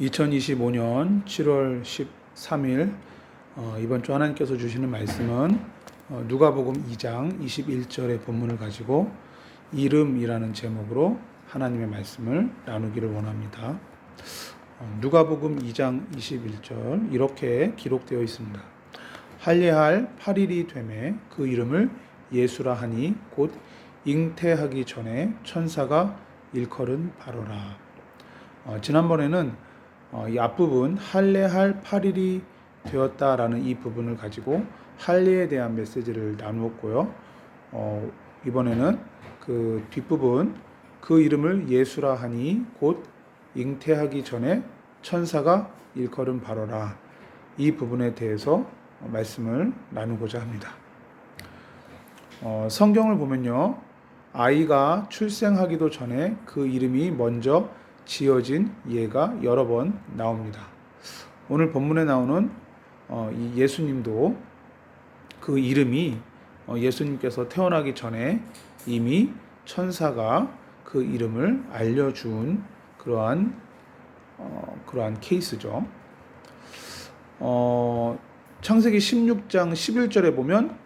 2025년 7월 13일 이번 주 하나님께서 주시는 말씀은 누가복음 2장 21절의 본문을 가지고 이름이라는 제목으로 하나님의 말씀을 나누기를 원합니다. 누가복음 2장 21절 이렇게 기록되어 있습니다. 할례할 8일이 되매 그 이름을 예수라 하니 곧 잉태하기 전에 천사가 일컬은 바로라. 지난번에는 이 앞부분 할례할 8일이 되었다라는 이 부분을 가지고 할례에 대한 메시지를 나누었고요. 이번에는 그 뒷부분 그 이름을 예수라 하니 곧 잉태하기 전에 천사가 일컬은 바로라, 이 부분에 대해서 말씀을 나누고자 합니다. 성경을 보면요, 아이가 출생하기도 전에 그 이름이 먼저 지어진 예가 여러 번 나옵니다. 오늘 본문에 나오는 이 예수님도 그 이름이 예수님께서 태어나기 전에 이미 천사가 그 이름을 알려준 그러한 케이스죠. 창세기 16장 11절에 보면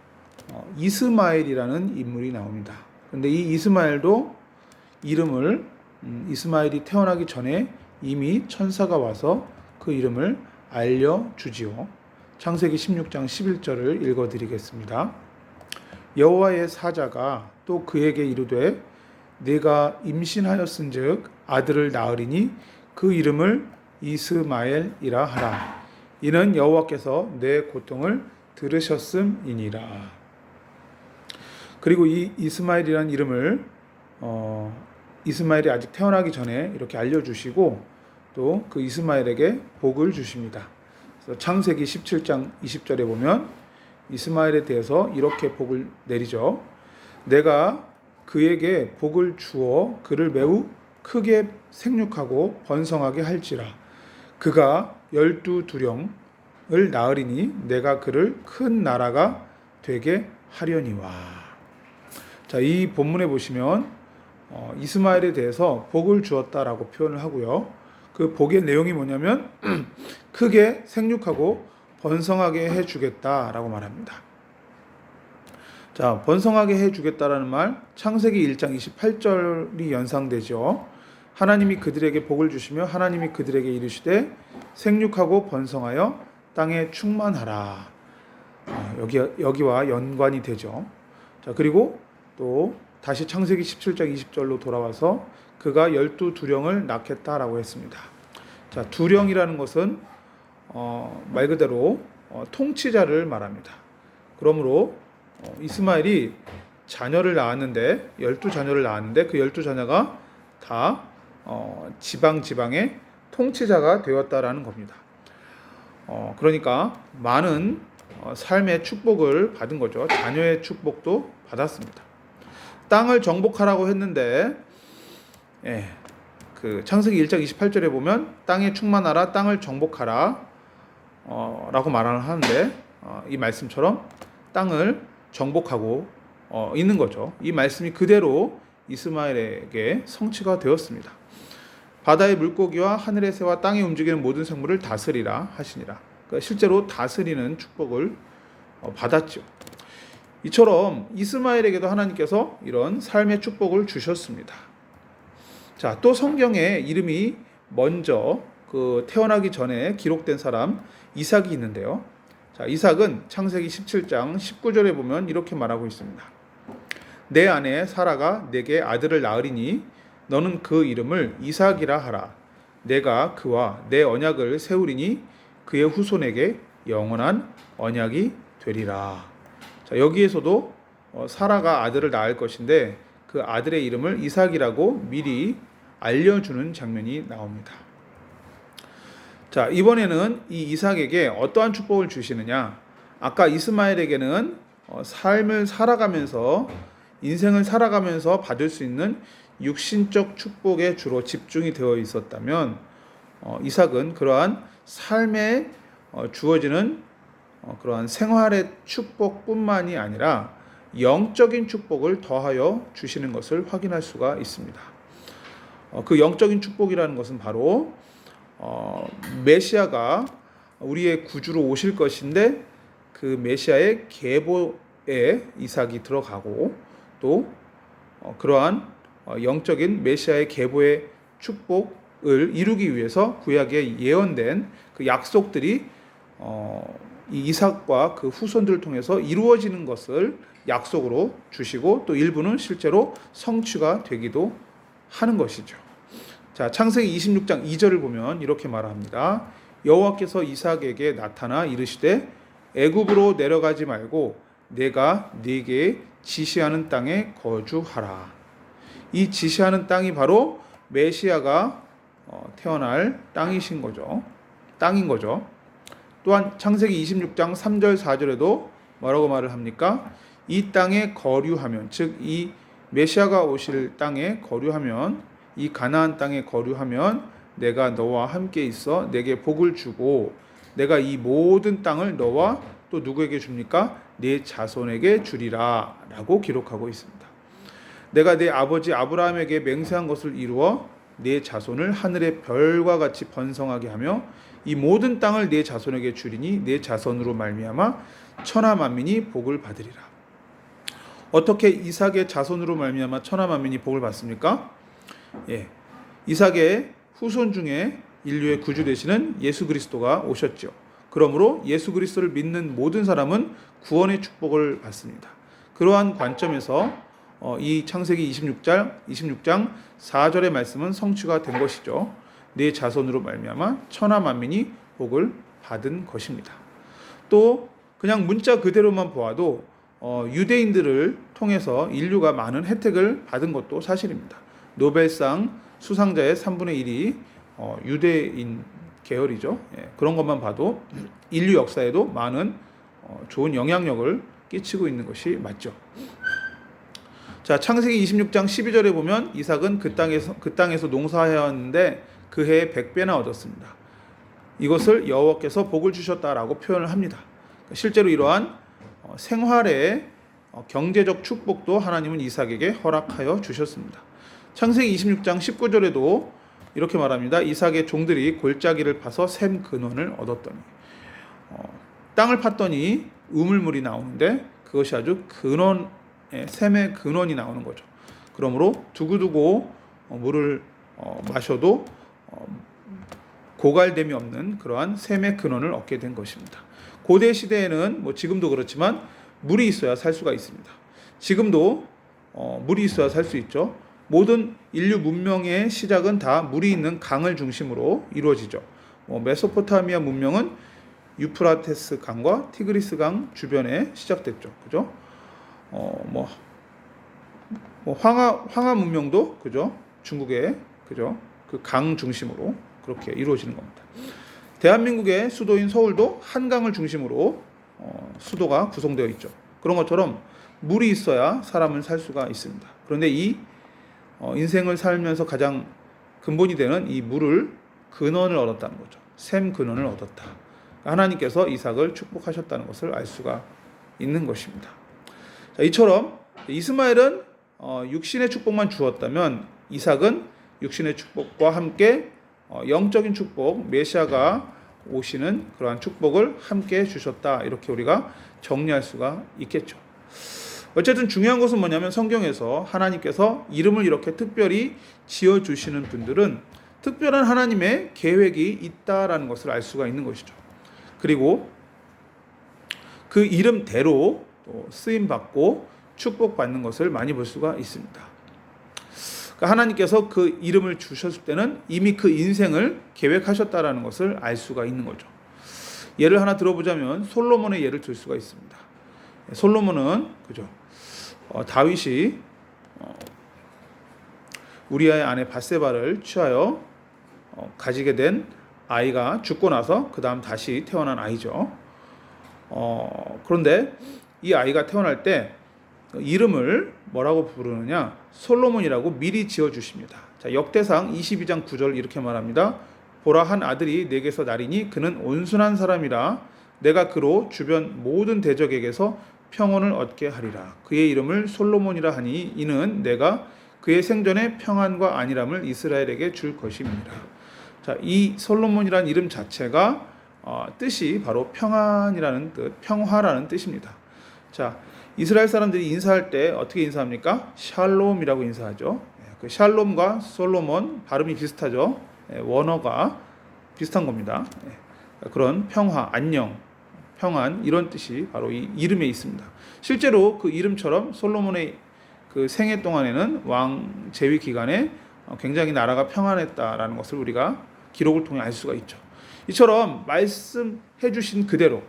이스마엘이라는 인물이 나옵니다. 그런데 이 이스마엘도 이름을 이스마엘이 태어나기 전에 이미 천사가 와서 그 이름을 알려주지요. 창세기 16장 11절을 읽어드리겠습니다. 여호와의 사자가 또 그에게 이르되 네가 임신하였은즉 아들을 낳으리니 그 이름을 이스마엘이라 하라. 이는 여호와께서 내 고통을 들으셨음이니라. 그리고 이 이스마엘이라는 이름을 이스마엘이 아직 태어나기 전에 이렇게 알려주시고 또 그 이스마엘에게 복을 주십니다. 그래서 창세기 17장 20절에 보면 이스마엘에 대해서 이렇게 복을 내리죠. 내가 그에게 복을 주어 그를 매우 크게 생육하고 번성하게 할지라. 그가 12두령을 낳으리니 내가 그를 큰 나라가 되게 하려니와. 자, 이 본문에 보시면 이스마엘에 대해서 복을 주었다라고 표현을 하고요. 그 복의 내용이 뭐냐면 크게 생육하고 번성하게 해주겠다라고 말합니다. 자, 번성하게 해주겠다라는 말, 창세기 1장 28절이 연상되죠. 하나님이 그들에게 복을 주시며 하나님이 그들에게 이르시되 생육하고 번성하여 땅에 충만하라. 여기와 연관이 되죠. 자, 그리고 또 다시 창세기 17장 20절로 돌아와서 그가 12두령을 낳겠다라고 했습니다. 자, 두령이라는 것은 말 그대로 통치자를 말합니다. 그러므로 이스마엘이 자녀를 낳았는데 12자녀를 낳았는데 그 12자녀가 다 지방의 통치자가 되었다라는 겁니다. 그러니까 많은 삶의 축복을 받은 거죠. 자녀의 축복도 받았습니다. 땅을 정복하라고 했는데 그 창세기 1장 28절에 보면 땅에 충만하라, 땅을 정복하라 라고 말을 하는데 이 말씀처럼 땅을 정복하고 있는 거죠. 이 말씀이 그대로 이스마엘에게 성취가 되었습니다. 바다의 물고기와 하늘의 새와 땅에 움직이는 모든 생물을 다스리라 하시니라. 그러니까 실제로 다스리는 축복을 받았죠. 이처럼 이스마엘에게도 하나님께서 이런 삶의 축복을 주셨습니다. 자, 또 성경에 이름이 먼저 태어나기 전에 기록된 사람 이삭이 있는데요. 자, 이삭은 창세기 17장 19절에 보면 이렇게 말하고 있습니다. 내 아내 사라가 내게 아들을 낳으리니 너는 그 이름을 이삭이라 하라. 내가 그와 내 언약을 세우리니 그의 후손에게 영원한 언약이 되리라. 자, 여기에서도 사라가 아들을 낳을 것인데 그 아들의 이름을 이삭이라고 미리 알려주는 장면이 나옵니다. 자, 이번에는 이 이삭에게 어떠한 축복을 주시느냐? 아까 이스마엘에게는 삶을 살아가면서 인생을 살아가면서 받을 수 있는 육신적 축복에 주로 집중이 되어 있었다면 이삭은 그러한 삶에 주어지는 그러한 생활의 축복뿐만이 아니라 영적인 축복을 더하여 주시는 것을 확인할 수가 있습니다. 그 영적인 축복이라는 것은 바로 메시아가 우리의 구주로 오실 것인데 그 메시아의 계보에 이삭이 들어가고 또 그러한 영적인 메시아의 계보의 축복을 이루기 위해서 구약에 예언된 그 약속들이 이 이삭과 그 후손들을 통해서 이루어지는 것을 약속으로 주시고 또 일부는 실제로 성취가 되기도 하는 것이죠. 자, 창세기 26장 2절을 보면 이렇게 말합니다. 여호와께서 이삭에게 나타나 이르시되 애굽으로 내려가지 말고 내가 네게 지시하는 땅에 거주하라. 이 지시하는 땅이 바로 메시아가 태어날 땅이신 거죠. 땅인 거죠. 또한 창세기 26장 3절 4절에도 뭐라고 말을 합니까? 이 땅에 거류하면, 즉 이 메시아가 오실 땅에 거류하면, 이 가나안 땅에 거류하면 내가 너와 함께 있어 내게 복을 주고 내가 이 모든 땅을 너와 또 누구에게 줍니까? 네 자손에게 주리라 라고 기록하고 있습니다. 내가 네 아버지 아브라함에게 맹세한 것을 이루어 네 자손을 하늘의 별과 같이 번성하게 하며 이 모든 땅을 네 자손에게 주리니 네 자손으로 말미암아 천하 만민이 복을 받으리라. 어떻게 이삭의 자손으로 말미암아 천하 만민이 복을 받습니까? 이삭의 후손 중에 인류의 구주 되시는 예수 그리스도가 오셨죠. 그러므로 예수 그리스도를 믿는 모든 사람은 구원의 축복을 받습니다. 그러한 관점에서 이 창세기 26장 4절의 말씀은 성취가 된 것이죠. 네 자손으로 말미암아 천하 만민이 복을 받은 것입니다. 또 그냥 문자 그대로만 보아도 유대인들을 통해서 인류가 많은 혜택을 받은 것도 사실입니다. 노벨상 수상자의 3분의 1이 유대인 계열이죠. 그런 것만 봐도 인류 역사에도 많은 좋은 영향력을 끼치고 있는 것이 맞죠. 자, 창세기 26장 12절에 보면 이삭은 그 땅에서 농사해왔는데 그 해에 100배나 얻었습니다. 이것을 여호와께서 복을 주셨다라고 표현을 합니다. 실제로 이러한 생활의 경제적 축복도 하나님은 이삭에게 허락하여 주셨습니다. 창세기 26장 19절에도 이렇게 말합니다. 이삭의 종들이 골짜기를 파서 샘 근원을 얻었더니 땅을 팠더니 우물물이 나오는데 그것이 아주 샘의 근원이 나오는 거죠. 그러므로 두고두고 물을 마셔도 고갈됨이 없는 그러한 샘의 근원을 얻게 된 것입니다. 고대 시대에는 지금도 그렇지만 물이 있어야 살 수가 있습니다. 지금도 물이 있어야 살 수 있죠. 모든 인류 문명의 시작은 다 물이 있는 강을 중심으로 이루어지죠. 메소포타미아 문명은 유프라테스 강과 티그리스 강 주변에 시작됐죠. 그죠? 황하 문명도 그죠? 중국의 그죠? 그 강 중심으로 그렇게 이루어지는 겁니다. 대한민국의 수도인 서울도 한강을 중심으로 수도가 구성되어 있죠. 그런 것처럼 물이 있어야 사람은 살 수가 있습니다. 그런데 이 인생을 살면서 가장 근본이 되는 이 물을 근원을 얻었다는 거죠. 샘 근원을 얻었다. 하나님께서 이삭을 축복하셨다는 것을 알 수가 있는 것입니다. 자, 이처럼 이스마엘은 육신의 축복만 주었다면 이삭은 육신의 축복과 함께 영적인 축복, 메시아가 오시는 그러한 축복을 함께 주셨다. 이렇게 우리가 정리할 수가 있겠죠. 어쨌든 중요한 것은 뭐냐면 성경에서 하나님께서 이름을 이렇게 특별히 지어주시는 분들은 특별한 하나님의 계획이 있다라는 것을 알 수가 있는 것이죠. 그리고 그 이름대로 또 쓰임받고 축복받는 것을 많이 볼 수가 있습니다. 그러니까 하나님께서 그 이름을 주셨을 때는 이미 그 인생을 계획하셨다라는 것을 알 수가 있는 거죠. 예를 하나 들어보자면 솔로몬의 예를 들 수가 있습니다. 솔로몬은 그죠? 다윗이 우리아의 아내 밧세바를 취하여 가지게 된 아이가 죽고 나서 그 다음 다시 태어난 아이죠. 그런데 이 아이가 태어날 때 이름을 뭐라고 부르느냐? 솔로몬이라고 미리 지어주십니다. 자, 역대상 22장 9절 이렇게 말합니다. 보라, 한 아들이 내게서 나리니 그는 온순한 사람이라 내가 그로 주변 모든 대적에게서 평온을 얻게 하리라. 그의 이름을 솔로몬이라 하니 이는 내가 그의 생전에 평안과 안일함을 이스라엘에게 줄 것임이라. 자, 이 솔로몬이라는 이름 자체가 뜻이 바로 평안이라는 뜻, 평화라는 뜻입니다. 자, 이스라엘 사람들이 인사할 때 어떻게 인사합니까? 샬롬이라고 인사하죠. 그 샬롬과 솔로몬 발음이 비슷하죠. 원어가 비슷한 겁니다. 그런 평화, 안녕, 평안 이런 뜻이 바로 이 이름에 있습니다. 실제로 그 이름처럼 솔로몬의 그 생애 동안에는 왕 재위 기간에 굉장히 나라가 평안했다라는 것을 우리가 기록을 통해 알 수가 있죠. 이처럼 말씀해 주신 그대로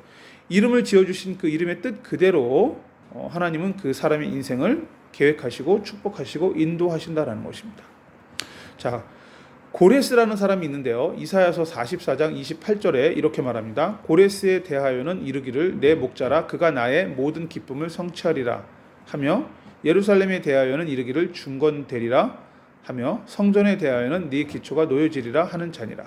이름을 지어 주신 그 이름의 뜻 그대로 하나님은 그 사람의 인생을 계획하시고 축복하시고 인도하신다라는 것입니다. 자, 고레스라는 사람이 있는데요. 이사야서 44장 28절에 이렇게 말합니다. 고레스에 대하여는 이르기를 내 목자라 그가 나의 모든 기쁨을 성취하리라 하며 예루살렘에 대하여는 이르기를 중건되리라 하며 성전에 대하여는 네 기초가 놓여지리라 하는 자니라.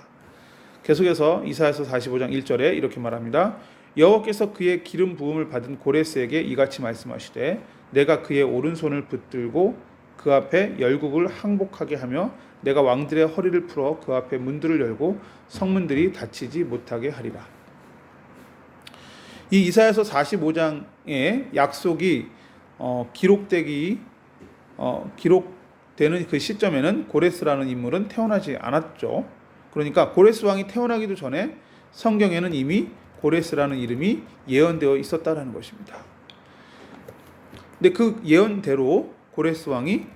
계속해서 이사야서 45장 1절에 이렇게 말합니다. 여호와께서 그의 기름 부음을 받은 고레스에게 이같이 말씀하시되 내가 그의 오른손을 붙들고 그 앞에 열국을 항복하게 하며 내가 왕들의 허리를 풀어 그 앞에 문들을 열고 성문들이 닫히지 못하게 하리라. 이 이사야서 45장의 약속이 기록되는 그 시점에는 고레스라는 인물은 태어나지 않았죠. 그러니까 고레스 왕이 태어나기도 전에 성경에는 이미 고레스라는 이름이 예언되어 있었다라는 것입니다. 근데 그 예언대로 고레스 왕이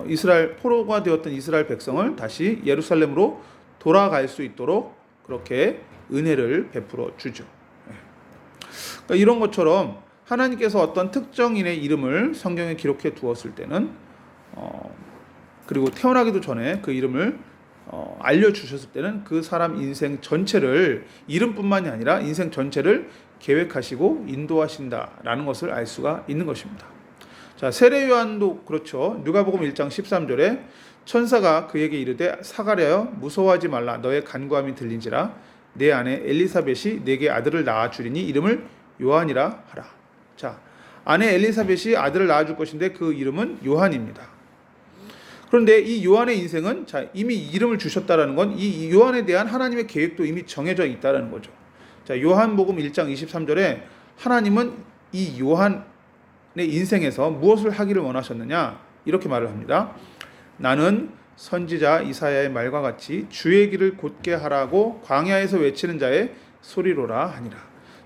이스라엘 포로가 되었던 이스라엘 백성을 다시 예루살렘으로 돌아갈 수 있도록 그렇게 은혜를 베풀어 주죠. 그러니까 이런 것처럼 하나님께서 어떤 특정인의 이름을 성경에 기록해 두었을 때는 그리고 태어나기도 전에 그 이름을 알려주셨을 때는 그 사람 인생 전체를 이름뿐만이 아니라 인생 전체를 계획하시고 인도하신다라는 것을 알 수가 있는 것입니다. 자, 세례 요한도 그렇죠. 누가복음 1장 13절에 천사가 그에게 이르되 사가랴여 무서워하지 말라 너의 간구함이 들린지라 내 아내 엘리사벳이 내게 아들을 낳아 주리니 이름을 요한이라 하라. 자, 아내 엘리사벳이 아들을 낳아 줄 것인데 그 이름은 요한입니다. 그런데 이 요한의 인생은 이미 이름을 주셨다라는 건 이 요한에 대한 하나님의 계획도 이미 정해져 있다라는 거죠. 자, 요한복음 1장 23절에 하나님은 이 요한의 인생에서 무엇을 하기를 원하셨느냐 이렇게 말을 합니다. 나는 선지자 이사야의 말과 같이 주의 길을 곧게 하라고 광야에서 외치는 자의 소리로라 하니라.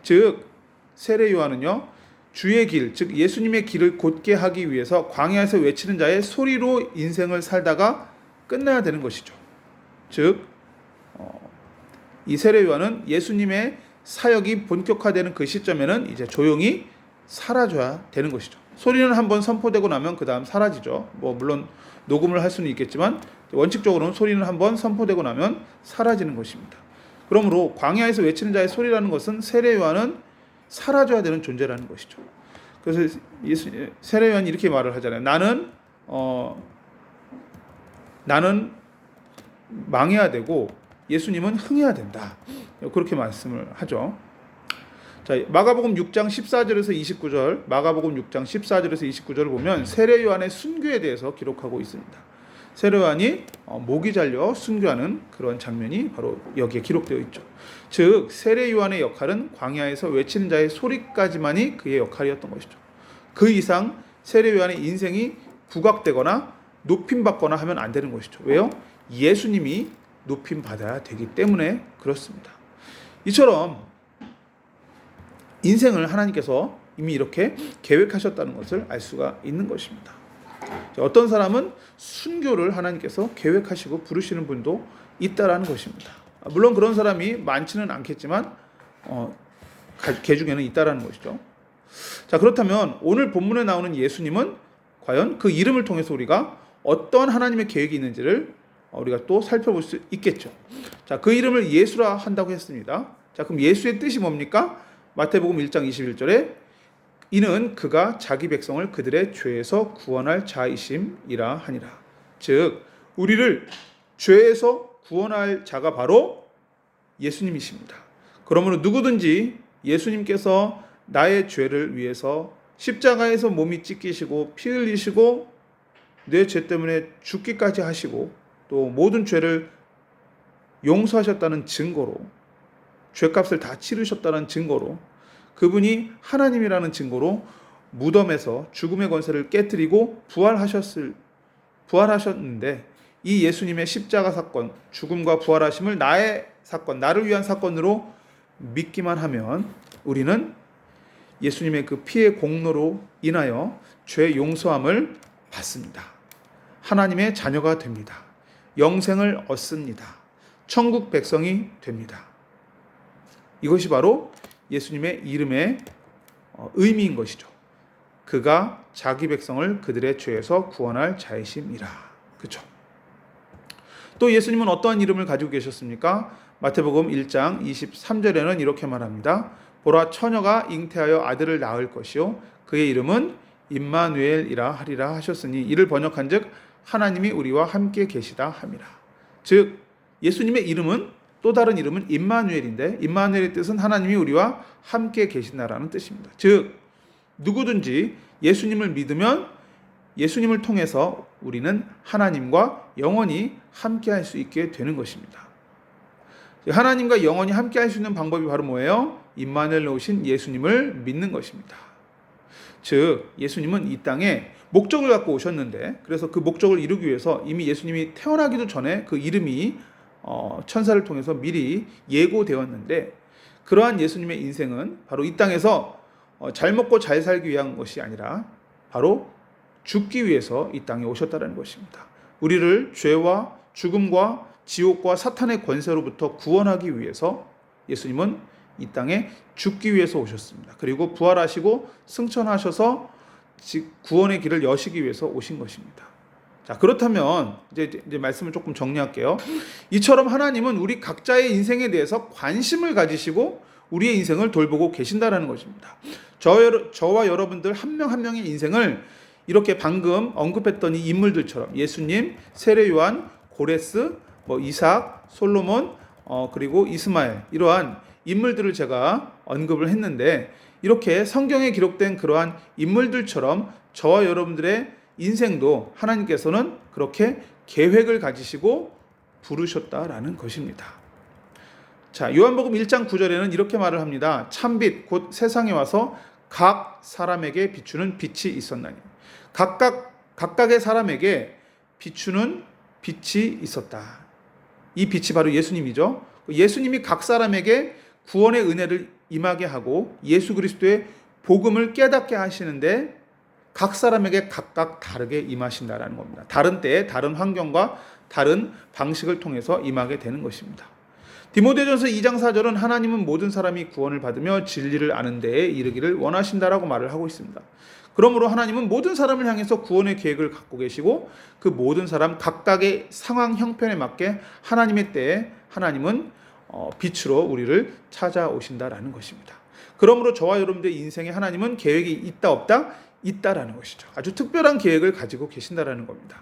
즉 세례 요한은요 주의 길, 즉 예수님의 길을 곧게 하기 위해서 광야에서 외치는 자의 소리로 인생을 살다가 끝나야 되는 것이죠. 즉 이 세례 요한은 예수님의 사역이 본격화되는 그 시점에는 이제 조용히 사라져야 되는 것이죠. 소리는 한번 선포되고 나면 그 다음 사라지죠. 물론 녹음을 할 수는 있겠지만 원칙적으로는 소리는 한번 선포되고 나면 사라지는 것입니다. 그러므로 광야에서 외치는 자의 소리라는 것은 세례 요한은 사라져야 되는 존재라는 것이죠. 그래서 세례 요한이 이렇게 말을 하잖아요. 나는 망해야 되고 예수님은 흥해야 된다. 그렇게 말씀을 하죠. 자, 마가복음 6장 14절에서 29절, 마가복음 6장 14절에서 29절을 보면 세례 요한의 순교에 대해서 기록하고 있습니다. 세례 요한이 목이 잘려 순교하는 그런 장면이 바로 여기에 기록되어 있죠. 즉 세례 요한의 역할은 광야에서 외치는 자의 소리까지만이 그의 역할이었던 것이죠. 그 이상 세례 요한의 인생이 부각되거나 높임받거나 하면 안 되는 것이죠. 왜요? 예수님이 높임받아야 되기 때문에 그렇습니다. 이처럼 인생을 하나님께서 이미 이렇게 계획하셨다는 것을 알 수가 있는 것입니다. 어떤 사람은 순교를 하나님께서 계획하시고 부르시는 분도 있다라는 것입니다. 물론 그런 사람이 많지는 않겠지만 개 중에는 있다라는 것이죠. 자, 그렇다면 오늘 본문에 나오는 예수님은 과연 그 이름을 통해서 우리가 어떤 하나님의 계획이 있는지를 우리가 또 살펴볼 수 있겠죠. 자, 그 이름을 예수라 한다고 했습니다. 자, 그럼 예수의 뜻이 뭡니까? 마태복음 1장 21절에 이는 그가 자기 백성을 그들의 죄에서 구원할 자이심이라 하니라. 즉 우리를 죄에서 구원할 자가 바로 예수님이십니다. 그러므로 누구든지 예수님께서 나의 죄를 위해서 십자가에서 몸이 찢기시고 피 흘리시고 내 죄 때문에 죽기까지 하시고 또 모든 죄를 용서하셨다는 증거로, 죄값을 다 치르셨다는 증거로, 그분이 하나님이라는 증거로 무덤에서 죽음의 권세를 깨뜨리고 부활하셨는데, 이 예수님의 십자가 사건, 죽음과 부활하심을 나의 사건, 나를 위한 사건으로 믿기만 하면 우리는 예수님의 그 피의 공로로 인하여 죄 용서함을 받습니다. 하나님의 자녀가 됩니다. 영생을 얻습니다. 천국 백성이 됩니다. 이것이 바로 예수님의 이름의 의미인 것이죠. 그가 자기 백성을 그들의 죄에서 구원할 자이심이라. 그렇죠? 또 예수님은 어떠한 이름을 가지고 계셨습니까? 마태복음 1장 23절에는 이렇게 말합니다. 보라, 처녀가 잉태하여 아들을 낳을 것이요 그의 이름은 임마누엘이라 하리라 하셨으니, 이를 번역한즉 하나님이 우리와 함께 계시다 함이라. 즉 예수님의 이름은, 또 다른 이름은 임마누엘인데, 임마누엘의 뜻은 하나님이 우리와 함께 계신다라는 뜻입니다. 즉 누구든지 예수님을 믿으면 예수님을 통해서 우리는 하나님과 영원히 함께 할 수 있게 되는 것입니다. 하나님과 영원히 함께 할 수 있는 방법이 바로 뭐예요? 임마누엘로 오신 예수님을 믿는 것입니다. 즉 예수님은 이 땅에 목적을 갖고 오셨는데, 그래서 그 목적을 이루기 위해서 이미 예수님이 태어나기도 전에 그 이름이 천사를 통해서 미리 예고되었는데, 그러한 예수님의 인생은 바로 이 땅에서 잘 먹고 잘 살기 위한 것이 아니라 바로 죽기 위해서 이 땅에 오셨다는 것입니다. 우리를 죄와 죽음과 지옥과 사탄의 권세로부터 구원하기 위해서 예수님은 이 땅에 죽기 위해서 오셨습니다. 그리고 부활하시고 승천하셔서 구원의 길을 여시기 위해서 오신 것입니다. 자, 그렇다면 이제 말씀을 조금 정리할게요. 이처럼 하나님은 우리 각자의 인생에 대해서 관심을 가지시고 우리의 인생을 돌보고 계신다라는 것입니다. 저와 여러분들 한 명 한 명의 인생을 이렇게 방금 언급했던 이 인물들처럼 예수님, 세례 요한, 고레스, 이삭, 솔로몬, 그리고 이스마엘, 이러한 인물들을 제가 언급을 했는데, 이렇게 성경에 기록된 그러한 인물들처럼 저와 여러분들의 인생도 하나님께서는 그렇게 계획을 가지시고 부르셨다라는 것입니다. 자, 요한복음 1장 9절에는 이렇게 말을 합니다. 참빛 곧 세상에 와서 각 사람에게 비추는 빛이 있었나니. 각각의 사람에게 비추는 빛이 있었다. 이 빛이 바로 예수님이죠. 예수님이 각 사람에게 구원의 은혜를 임하게 하고 예수 그리스도의 복음을 깨닫게 하시는데, 각 사람에게 각각 다르게 임하신다라는 겁니다. 다른 때에 다른 환경과 다른 방식을 통해서 임하게 되는 것입니다. 디모데전서 2장 4절은 하나님은 모든 사람이 구원을 받으며 진리를 아는 데에 이르기를 원하신다라고 말을 하고 있습니다. 그러므로 하나님은 모든 사람을 향해서 구원의 계획을 갖고 계시고, 그 모든 사람 각각의 상황 형편에 맞게 하나님의 때에 하나님은 빛으로 우리를 찾아오신다라는 것입니다. 그러므로 저와 여러분들의 인생에 하나님은 계획이 있다 없다? 있다라는 것이죠. 아주 특별한 계획을 가지고 계신다라는 겁니다.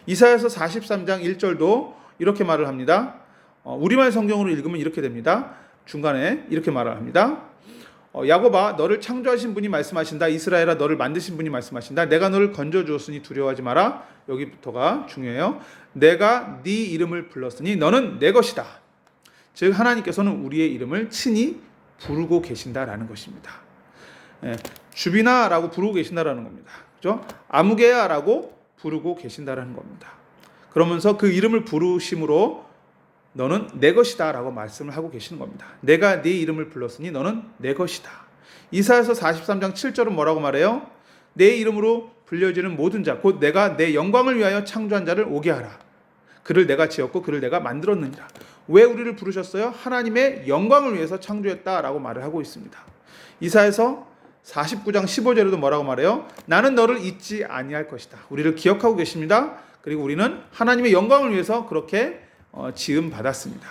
이사야서 43장 1절도 이렇게 말을 합니다. 우리말 성경으로 읽으면 이렇게 됩니다. 중간에 이렇게 말을 합니다. 야곱아, 너를 창조하신 분이 말씀하신다. 이스라엘아, 너를 만드신 분이 말씀하신다. 내가 너를 건져주었으니 두려워하지 마라. 여기부터가 중요해요. 내가 네 이름을 불렀으니 너는 내 것이다. 즉 하나님께서는 우리의 이름을 친히 부르고 계신다라는 것입니다. 주비나라고 부르고 계신다라는 겁니다. 그렇죠? 아무개야라고 부르고 계신다라는 겁니다. 그러면서 그 이름을 부르심으로 너는 내 것이다 라고 말씀을 하고 계시는 겁니다. 내가 네 이름을 불렀으니 너는 내 것이다. 이사야서 43장 7절은 뭐라고 말해요? 내 이름으로 불려지는 모든 자, 곧 내가 내 영광을 위하여 창조한 자를 오게 하라. 그를 내가 지었고 그를 내가 만들었느니라. 왜 우리를 부르셨어요? 하나님의 영광을 위해서 창조했다라고 말을 하고 있습니다. 이사야서 49장 15절에도 뭐라고 말해요? 나는 너를 잊지 아니할 것이다. 우리를 기억하고 계십니다. 그리고 우리는 하나님의 영광을 위해서 그렇게 지음 받았습니다.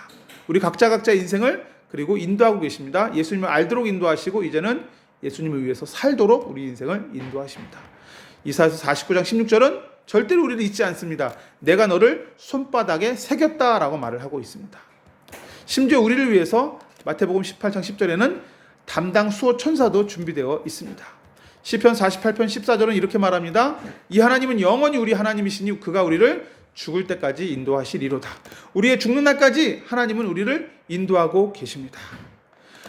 우리 각자의 인생을 그리고 인도하고 계십니다. 예수님을 알도록 인도하시고 이제는 예수님을 위해서 살도록 우리 인생을 인도하십니다. 이사야서 49장 16절은 절대로 우리를 잊지 않습니다. 내가 너를 손바닥에 새겼다라고 말을 하고 있습니다. 심지어 우리를 위해서 마태복음 18장 10절에는 담당 수호 천사도 준비되어 있습니다. 시편 48편 14절은 이렇게 말합니다. 이 하나님은 영원히 우리 하나님이시니 그가 우리를 죽을 때까지 인도하시리로다. 우리의 죽는 날까지 하나님은 우리를 인도하고 계십니다.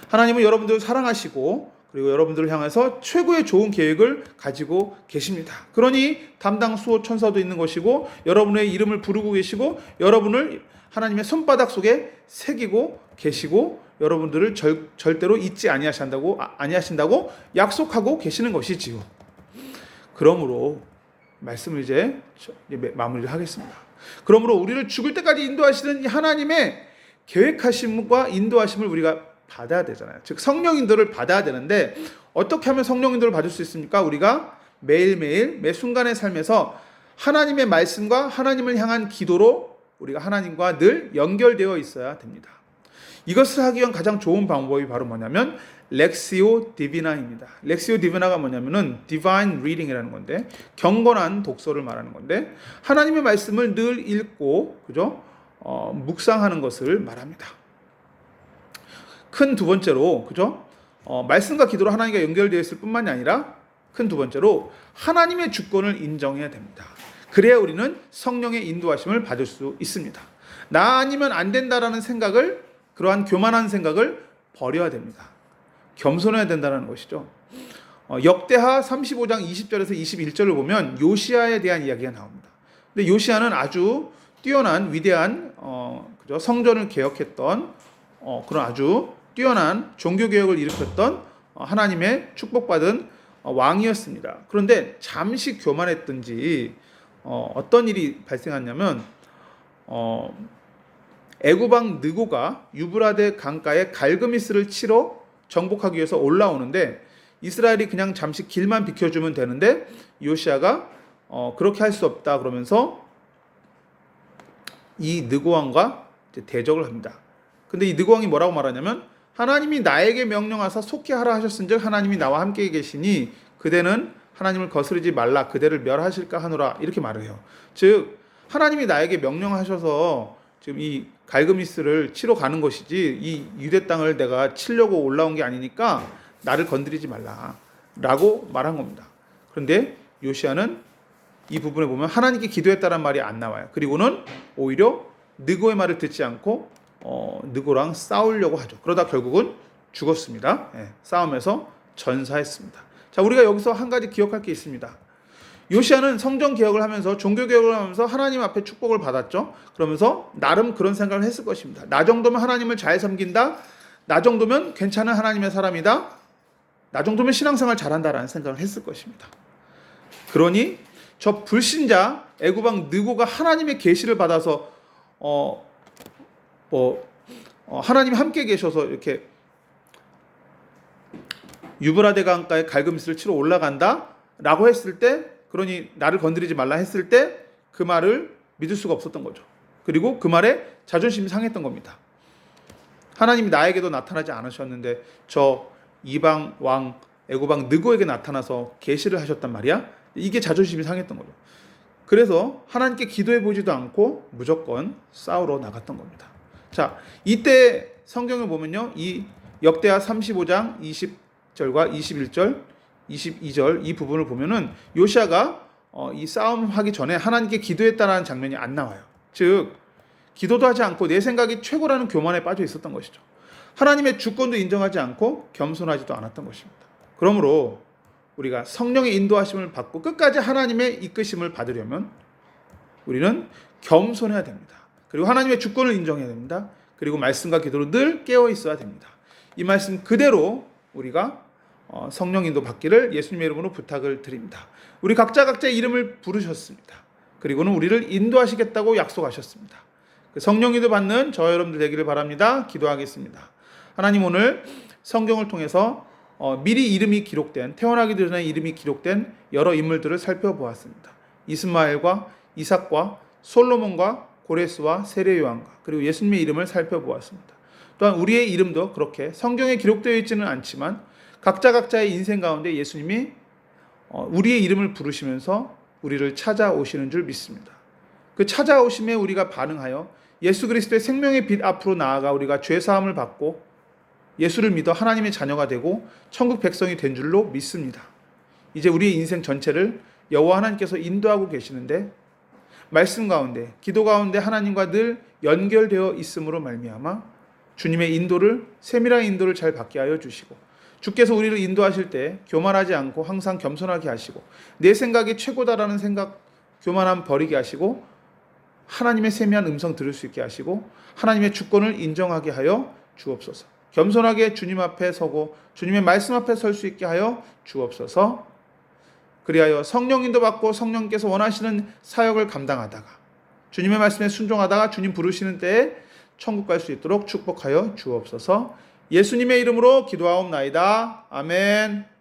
하나님은 여러분들을 사랑하시고 그리고 여러분들을 향해서 최고의 좋은 계획을 가지고 계십니다. 그러니 담당 수호 천사도 있는 것이고 여러분의 이름을 부르고 계시고 여러분을 하나님의 손바닥 속에 새기고 계시고 여러분들을 절대로 잊지 아니하신다고 약속하고 계시는 것이지요. 그러므로 말씀을 이제 마무리를 하겠습니다. 그러므로 우리를 죽을 때까지 인도하시는 하나님의 계획하심과 인도하심을 우리가 받아야 되잖아요. 즉 성령 인도를 받아야 되는데 어떻게 하면 성령 인도를 받을 수 있습니까? 우리가 매일매일 매 순간의 삶에서 하나님의 말씀과 하나님을 향한 기도로 우리가 하나님과 늘 연결되어 있어야 됩니다. 이것을 하기 위한 가장 좋은 방법이 바로 뭐냐면 렉시오 디비나입니다. 렉시오 디비나가 뭐냐면은 디바인 리딩이라는 건데 경건한 독서를 말하는 건데 하나님의 말씀을 늘 읽고 그죠? 묵상하는 것을 말합니다. 큰 두 번째로 그죠? 말씀과 기도로 하나님과 연결되어 있을 뿐만이 아니라 큰 두 번째로 하나님의 주권을 인정해야 됩니다. 그래야 우리는 성령의 인도하심을 받을 수 있습니다. 나 아니면 안 된다라는 생각을 그러한 교만한 생각을 버려야 됩니다. 겸손해야 된다는 것이죠. 역대하 35장 20절에서 21절을 보면 요시야에 대한 이야기가 나옵니다. 근데 요시야는 아주 뛰어난 위대한 그죠? 성전을 개혁했던 그런 아주 뛰어난 종교개혁을 일으켰던 하나님의 축복받은 왕이었습니다. 그런데 잠시 교만했던지 어떤 일이 발생했냐면 애굽왕 느고가 유브라데 강가에 갈그미스를 치러 정복하기 위해서 올라오는데 이스라엘이 그냥 잠시 길만 비켜주면 되는데 요시야가 그렇게 할 수 없다 그러면서 이 느고왕과 대적을 합니다. 근데 이 느고왕이 뭐라고 말하냐면 하나님이 나에게 명령하사 속히하라 하셨은즉 하나님이 나와 함께 계시니 그대는 하나님을 거스르지 말라 그대를 멸하실까 하노라 이렇게 말을 해요. 즉 하나님이 나에게 명령하셔서 지금 이 갈그미스를 치러 가는 것이지 이 유대 땅을 내가 치려고 올라온 게 아니니까 나를 건드리지 말라 라고 말한 겁니다. 그런데 요시야는 이 부분에 보면 하나님께 기도했다는 말이 안 나와요. 그리고는 오히려 느고의 말을 듣지 않고 느고랑 싸우려고 하죠. 그러다 결국은 죽었습니다. 싸움에서 전사했습니다. 자, 우리가 여기서 한 가지 기억할 게 있습니다. 요시야는 성전 개혁을 하면서 종교 개혁을 하면서 하나님 앞에 축복을 받았죠. 그러면서 나름 그런 생각을 했을 것입니다. 나 정도면 하나님을 잘 섬긴다. 나 정도면 괜찮은 하나님의 사람이다. 나 정도면 신앙생활 잘한다라는 생각을 했을 것입니다. 그러니 저 불신자 애굽왕 느고가 하나님의 계시를 받아서 하나님이 함께 계셔서 이렇게 유브라데 강가에 갈그미스를 치러 올라간다라고 했을 때, 그러니 나를 건드리지 말라 했을 때 그 말을 믿을 수가 없었던 거죠. 그리고 그 말에 자존심이 상했던 겁니다. 하나님이 나에게도 나타나지 않으셨는데 저 이방 왕 애굽 왕 느고에게 나타나서 계시를 하셨단 말이야. 이게 자존심이 상했던 거죠. 그래서 하나님께 기도해 보지도 않고 무조건 싸우러 나갔던 겁니다. 자, 이때 성경을 보면요, 이 역대하 35장 20절과 21절, 22절 이 부분을 보면은 요시야가 이 싸움하기 전에 하나님께 기도했다라는 장면이 안 나와요. 즉 기도도 하지 않고 내 생각이 최고라는 교만에 빠져 있었던 것이죠. 하나님의 주권도 인정하지 않고 겸손하지도 않았던 것입니다. 그러므로 우리가 성령의 인도하심을 받고 끝까지 하나님의 이끄심을 받으려면 우리는 겸손해야 됩니다. 그리고 하나님의 주권을 인정해야 됩니다. 그리고 말씀과 기도로 늘 깨어 있어야 됩니다. 이 말씀 그대로 우리가 성령 인도 받기를 예수님의 이름으로 부탁을 드립니다. 우리 각자의 이름을 부르셨습니다. 그리고는 우리를 인도하시겠다고 약속하셨습니다. 성령 인도 받는 저 여러분들 되기를 바랍니다. 기도하겠습니다. 하나님, 오늘 성경을 통해서 미리 이름이 기록된, 태어나기 전에 이름이 기록된 여러 인물들을 살펴보았습니다. 이스마엘과 이삭과 솔로몬과 고레스와 세례요한과 그리고 예수님의 이름을 살펴보았습니다. 또한 우리의 이름도 그렇게 성경에 기록되어 있지는 않지만 각자의 인생 가운데 예수님이 우리의 이름을 부르시면서 우리를 찾아오시는 줄 믿습니다. 그 찾아오심에 우리가 반응하여 예수 그리스도의 생명의 빛 앞으로 나아가 우리가 죄사함을 받고 예수를 믿어 하나님의 자녀가 되고 천국 백성이 된 줄로 믿습니다. 이제 우리의 인생 전체를 여호와 하나님께서 인도하고 계시는데 말씀 가운데, 기도 가운데 하나님과 늘 연결되어 있음으로 말미암아 주님의 인도를, 세밀한 인도를 잘 받게 하여 주시고, 주께서 우리를 인도하실 때 교만하지 않고 항상 겸손하게 하시고, 내 생각이 최고다라는 생각, 교만함 버리게 하시고, 하나님의 세미한 음성 들을 수 있게 하시고, 하나님의 주권을 인정하게 하여 주옵소서. 겸손하게 주님 앞에 서고 주님의 말씀 앞에 설 수 있게 하여 주옵소서. 그리하여 성령 인도 받고 성령께서 원하시는 사역을 감당하다가, 주님의 말씀에 순종하다가 주님 부르시는 때에 천국 갈 수 있도록 축복하여 주옵소서. 예수님의 이름으로 기도하옵나이다. 아멘.